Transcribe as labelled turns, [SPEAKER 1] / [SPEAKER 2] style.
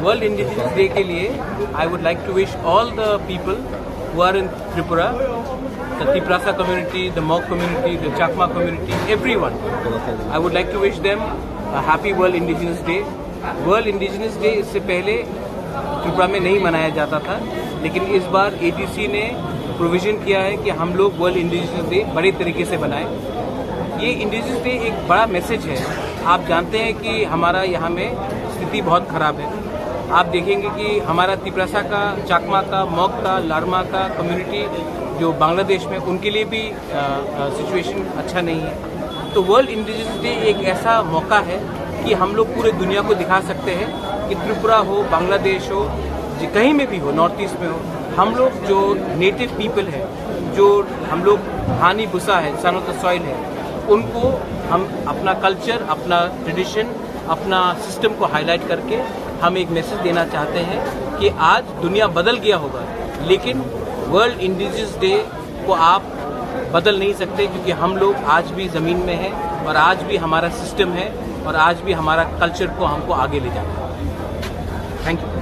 [SPEAKER 1] World indigenous day के लिए I would like to wish all the people who are in Tripura, the Tiprasa community, the Mok community, the Chakma community, everyone. I would like to wish them a happy World Indigenous Day. World Indigenous Day इससे पहले त्रिपुरा में नहीं मनाया जाता था, लेकिन इस बार AGC ने प्रोविज़न किया है कि हम लोग वर्ल्ड इंडिजिनस डे बड़े तरीके से बनाएं। ये इंडिजिनस डे एक बड़ा मैसेज है। आप जानते हैं कि हमारा यहाँ में स्थिति बहुत ख़राब है। आप देखेंगे कि हमारा तिप्रासा का, चाकमा का, मॉक का, लारमा का कम्युनिटी जो बांग्लादेश में, उनके लिए भी सिचुएशन अच्छा नहीं है। तो वर्ल्ड इंडिजिनस डे एक ऐसा मौका है कि हम लोग पूरे दुनिया को दिखा सकते हैं कि त्रिपुरा हो, बांग्लादेश हो, कहीं में भी हो, नॉर्थ ईस्ट में हो, हम लोग जो नेटिव पीपल है, जो हम लोग हानी बुसा है, सन ऑफ द सॉइल है, उनको हम अपना कल्चर, अपना ट्रेडिशन, अपना सिस्टम को हाईलाइट करके हम एक मैसेज देना चाहते हैं कि आज दुनिया बदल गया होगा, लेकिन वर्ल्ड इंडिजिनस डे को आप बदल नहीं सकते, क्योंकि हम लोग आज भी ज़मीन में हैं और आज भी हमारा सिस्टम है और आज भी हमारा कल्चर को हमको आगे ले जाना है। Thank you.